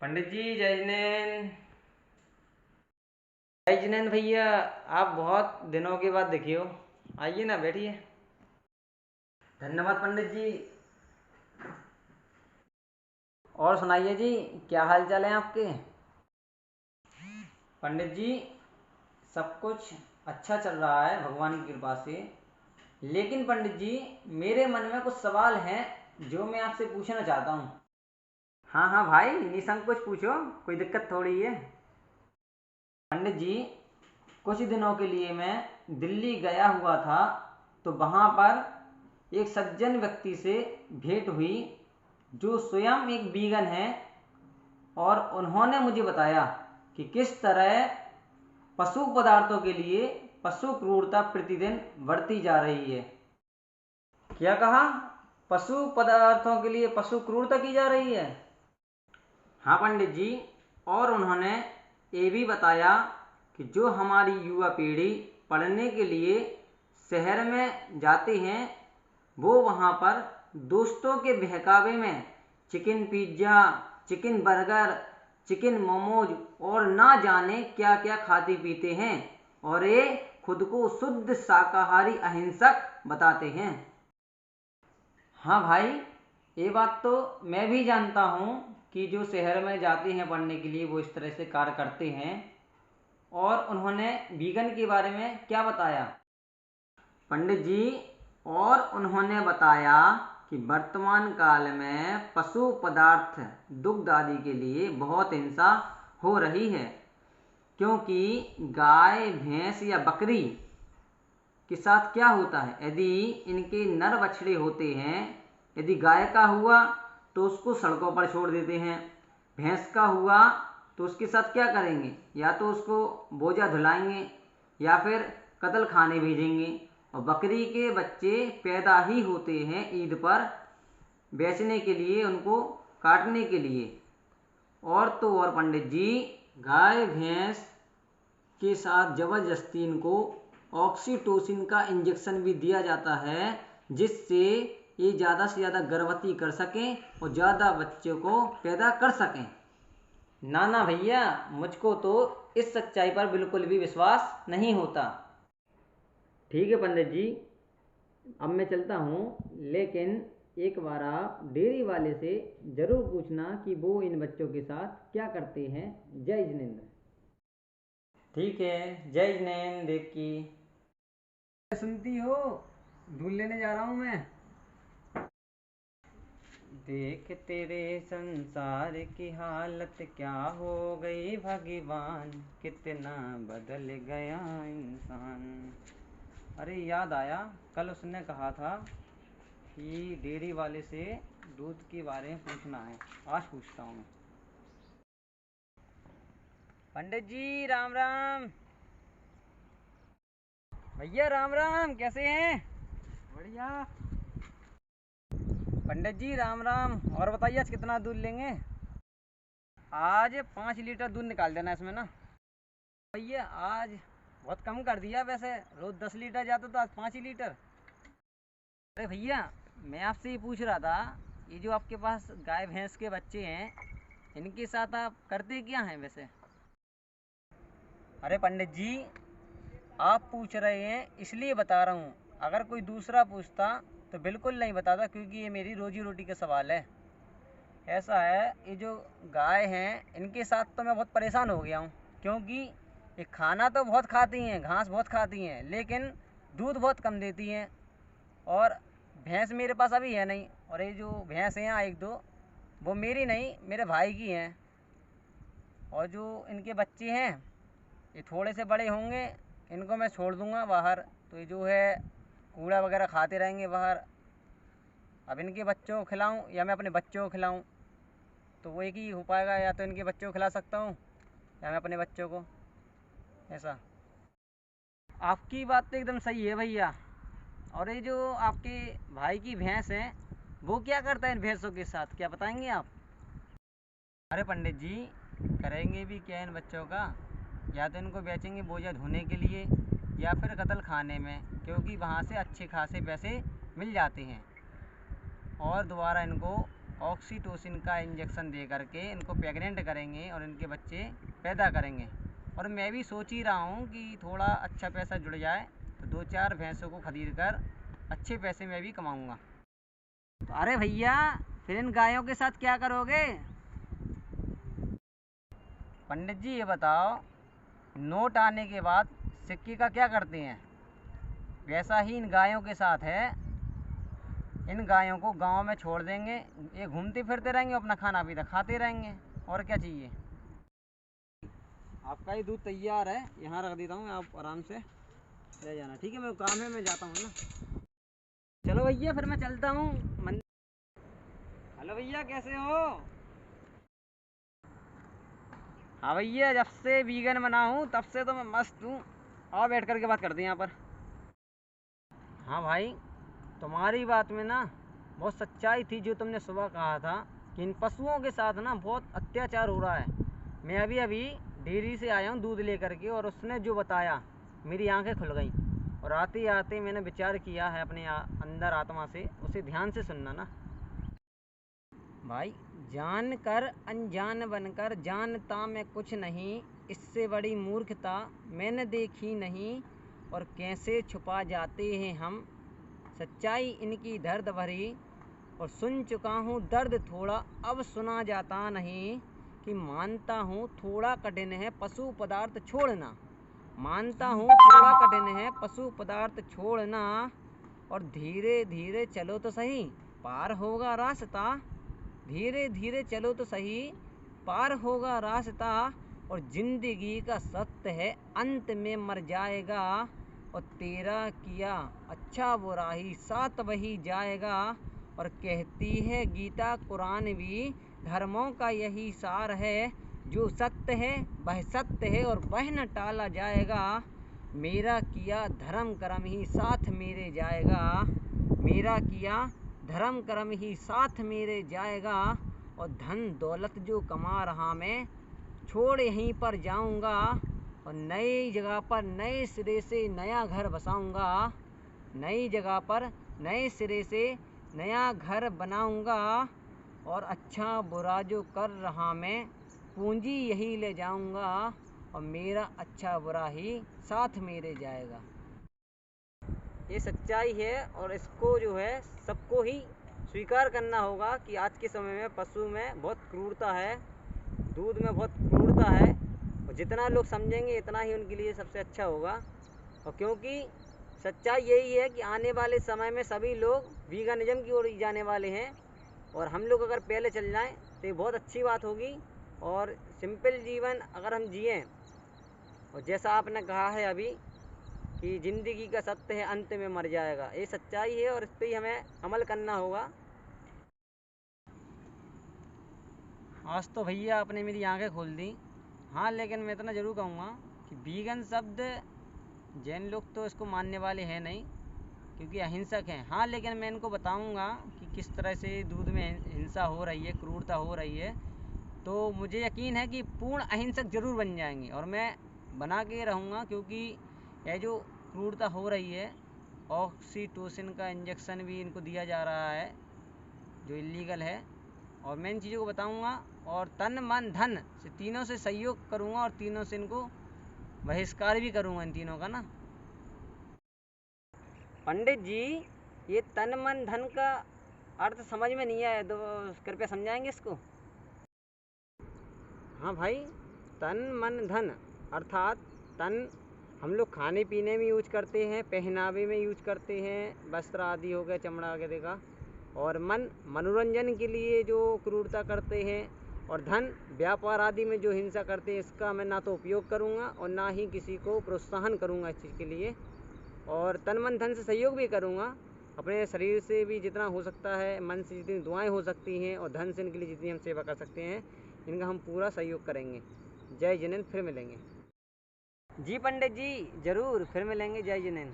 पंडित जी जय जिनेंद्र। जय जिनेंद्र भैया, आप बहुत दिनों के बाद दिखे हो। आइए ना, बैठिए। धन्यवाद पंडित जी। और सुनाइए जी, क्या हाल चाल है आपके? पंडित जी, सब कुछ अच्छा चल रहा है भगवान की कृपा से। लेकिन पंडित जी, मेरे मन में कुछ सवाल हैं जो मैं आपसे पूछना चाहता हूँ। हाँ हाँ भाई, निसंकोच पूछो, कोई दिक्कत थोड़ी है। पंडित जी, कुछ दिनों के लिए मैं दिल्ली गया हुआ था, तो वहाँ पर एक सज्जन व्यक्ति से भेंट हुई जो स्वयं एक वीगन है। और उन्होंने मुझे बताया कि किस तरह पशु पदार्थों के लिए पशु क्रूरता प्रतिदिन बढ़ती जा रही है। क्या कहा? पशु पदार्थों के लिए पशु क्रूरता की जा रही है? हाँ पंडित जी, और उन्होंने ये भी बताया कि जो हमारी युवा पीढ़ी पढ़ने के लिए शहर में जाते हैं, वो वहाँ पर दोस्तों के बहकावे में chicken pizza, chicken burger, chicken momos और ना जाने क्या क्या खाते पीते हैं, और ये खुद को शुद्ध शाकाहारी अहिंसक बताते हैं। हाँ भाई, ये बात तो मैं भी जानता हूँ कि जो शहर में जाते हैं पढ़ने के लिए वो इस तरह से कार्य करते हैं। और उन्होंने वीगन के बारे में क्या बताया? पंडित जी, और उन्होंने बताया कि वर्तमान काल में पशु पदार्थ दुग्ध आदि के लिए बहुत हिंसा हो रही है, क्योंकि गाय, भैंस या बकरी के साथ क्या होता है, यदि इनके नर बछड़े होते हैं, यदि गाय का हुआ तो उसको सड़कों पर छोड़ देते हैं, भैंस का हुआ तो उसके साथ क्या करेंगे, या तो उसको बोझा धुलाएंगे या फिर कत्ल खाने भेजेंगे। और बकरी के बच्चे पैदा ही होते हैं ईद पर बेचने के लिए, उनको काटने के लिए। और तो और पंडित जी, गाय भैंस के साथ जबरदस्ती इनको ऑक्सीटोसिन का इंजेक्शन भी दिया जाता है, जिससे ये ज़्यादा से ज़्यादा गर्भवती कर सकें और ज़्यादा बच्चों को पैदा कर सकें। ना ना भैया, मुझको तो इस सच्चाई पर बिल्कुल भी विश्वास नहीं होता। ठीक है पंडित जी, अब मैं चलता हूँ, लेकिन एक बार आप डेयरी वाले से ज़रूर पूछना कि वो इन बच्चों के साथ क्या करते हैं। जय जिनेंद्र। ठीक है, जय जिनेंद्र देव की। सुनती हो? दूध लेने जा रहा हूँ मैं। देख तेरे संसार की हालत क्या हो गई भगवान, कितना बदल गया इंसान। अरे याद आया, कल उसने कहा था कि डेयरी वाले से दूध के बारे में पूछना है, आज पूछता हूँ। पंडित जी राम राम। भैया राम राम, कैसे हैं? बढ़िया। पंडित जी राम राम, और बताइए आज कितना दूध लेंगे? आज 5 लीटर दूध निकाल देना इसमें ना। भैया आज बहुत कम कर दिया, वैसे रोज 10 लीटर जाता तो आज 5 ही लीटर। अरे भैया, मैं आपसे ये पूछ रहा था, ये जो आपके पास गाय भैंस के बच्चे हैं, इनके साथ आप करते क्या हैं वैसे? अरे पंडित जी, आप पूछ रहे हैं इसलिए बता रहा हूँ, अगर कोई दूसरा पूछता तो बिल्कुल नहीं बताता, क्योंकि ये मेरी रोजी रोटी का सवाल है। ऐसा है, ये जो गाय हैं इनके साथ तो मैं बहुत परेशान हो गया हूँ, क्योंकि ये खाना तो बहुत खाती हैं, घास बहुत खाती हैं, लेकिन दूध बहुत कम देती हैं। और भैंस मेरे पास अभी है नहीं, और ये जो भैंस हैं एक दो, वो मेरी नहीं, मेरे भाई की हैं। और जो इनके बच्चे हैं, ये थोड़े से बड़े होंगे, इनको मैं छोड़ दूँगा बाहर, तो ये जो है कूड़ा वगैरह खाते रहेंगे बाहर। अब इनके बच्चों को खिलाऊँ या मैं अपने बच्चों को खिलाऊँ, तो वो एक ही हो पाएगा, या तो इनके बच्चों को खिला सकता हूँ या मैं अपने बच्चों को। ऐसा। आपकी बात तो एकदम सही है भैया। और ये जो आपके भाई की भैंस है, वो क्या करता है इन भैंसों के साथ, क्या बताएंगे आप? अरे पंडित जी, करेंगे भी क्या इन बच्चों का, या तो इनको बेचेंगे बोझा धोने के लिए या फिर कत्ल खाने में, क्योंकि वहाँ से अच्छे खासे पैसे मिल जाते हैं। और दोबारा इनको ऑक्सीटोसिन का इंजेक्शन दे करके इनको प्रेग्नेंट करेंगे और इनके बच्चे पैदा करेंगे। और मैं भी सोच ही रहा हूँ कि थोड़ा अच्छा पैसा जुड़ जाए तो 2-4 भैंसों को खरीद कर अच्छे पैसे मैं भी कमाऊँगा। तो अरे भैया, फिर इन गायों के साथ क्या करोगे? पंडित जी ये बताओ, नोट आने के बाद सिक्के का क्या करते हैं? वैसा ही इन गायों के साथ है। इन गायों को गांव में छोड़ देंगे, ये घूमते फिरते रहेंगे, अपना खाना पीना खाते रहेंगे, और क्या चाहिए। आपका ही दूध तैयार है, यहाँ रख देता हूँ, आप आराम से ले जाना। ठीक है, मैं काम है, मैं जाता हूँ ना। चलो भैया, फिर मैं चलता हूँ। हेलो भैया, कैसे हो? हाँ भैया, जब से वीगन बना हूँ तब से तो मैं मस्त हूँ। आओ बैठ कर के बात करते हैं यहाँ पर। हाँ भाई, तुम्हारी बात में ना बहुत सच्चाई थी जो तुमने सुबह कहा था कि इन पशुओं के साथ ना बहुत अत्याचार हो रहा है। मैं अभी अभी डेयरी से आया हूँ दूध लेकर के, और उसने जो बताया मेरी आंखें खुल गई। और आते आते मैंने विचार किया है अपने अंदर आत्मा से, उसे ध्यान से सुनना ना भाई। जान कर अनजान बनकर जानता मैं कुछ नहीं, इससे बड़ी मूर्खता मैंने देखी नहीं। और कैसे छुपा जाते हैं हम, सच्चाई इनकी दर्द भरी। और सुन चुका हूँ दर्द थोड़ा, अब सुना जाता नहीं। कि मानता हूँ थोड़ा कठिन है पशु पदार्थ छोड़ना, मानता हूँ थोड़ा कठिन है पशु पदार्थ छोड़ना। और धीरे धीरे चलो तो सही, पार होगा रास्ता। धीरे धीरे चलो तो सही, पार होगा रास्ता। और जिंदगी का सत्य है अंत में मर जाएगा। और तेरा किया अच्छा बुरा ही साथ वही जाएगा। और कहती है गीता कुरान भी, धर्मों का यही सार है। जो सत्य है वह सत्य है और वह न टाला जाएगा। मेरा किया धर्म कर्म ही साथ मेरे जाएगा। मेरा किया धर्म कर्म ही साथ मेरे जाएगा। और धन दौलत जो कमा रहा मैं, छोड़ यहीं पर जाऊंगा। और नई जगह पर नए सिरे से नया घर बसाऊंगा। नई जगह पर नए सिरे से नया घर बनाऊंगा। और अच्छा बुरा जो कर रहा मैं, पूंजी यही ले जाऊंगा। और मेरा अच्छा बुरा ही साथ मेरे जाएगा। ये सच्चाई है, और इसको जो है सबको ही स्वीकार करना होगा कि आज के समय में पशु में बहुत क्रूरता है, दूध में बहुत क्रूरता है। और जितना लोग समझेंगे इतना ही उनके लिए सबसे अच्छा होगा। और क्योंकि सच्चाई यही है कि आने वाले समय में सभी लोग वीगनिज्म की ओर जाने वाले हैं। और हम लोग अगर पहले चल जाएं तो ये बहुत अच्छी बात होगी। और सिंपल जीवन अगर हम जिएं, और जैसा आपने कहा है अभी कि ज़िंदगी का सत्य है अंत में मर जाएगा, ये सच्चाई है और इस पर ही हमें अमल करना होगा। आज तो भैया आपने मेरी आंखें खोल दी। हाँ, लेकिन मैं इतना ज़रूर कहूँगा कि वीगन शब्द जैन लोग तो इसको मानने वाले हैं नहीं, क्योंकि अहिंसक हैं। हाँ, लेकिन मैं इनको बताऊँगा कि किस तरह से दूध में हिंसा हो रही है, क्रूरता हो रही है। तो मुझे यकीन है कि पूर्ण अहिंसक ज़रूर बन जाएंगे, और मैं बना के रहूँगा। क्योंकि यह जो क्रूरता हो रही है, ऑक्सीटोसिन का इंजेक्शन भी इनको दिया जा रहा है जो इलीगल है। और मैं इन चीज़ों को बताऊँगा, और तन मन धन से तीनों से सहयोग करूँगा, और तीनों से इनको बहिष्कार भी करूँगा, इन तीनों का ना। पंडित जी, ये तन मन धन का अर्थ समझ में नहीं आया, तो कृपया समझाएंगे इसको। हाँ भाई, तन मन धन अर्थात तन हम लोग खाने पीने में यूज करते हैं, पहनावे में यूज करते हैं, वस्त्र आदि हो गया, चमड़ा वगैरह का। और मन मनोरंजन के लिए जो क्रूरता करते हैं। और धन व्यापार आदि में जो हिंसा करते हैं, इसका मैं ना तो उपयोग करूँगा और ना ही किसी को प्रोत्साहन करूँगा इस चीज़ के लिए। और तन मन धन से सहयोग भी करूँगा, अपने शरीर से भी जितना हो सकता है, मन से जितनी दुआएं हो सकती हैं, और धन से इनके लिए जितनी हम सेवा कर सकते हैं, इनका हम पूरा सहयोग करेंगे। जय जिनेंद्र, फिर मिलेंगे। जी पंडित जी, ज़रूर फिर मिलेंगे। जय जिनेंद्र।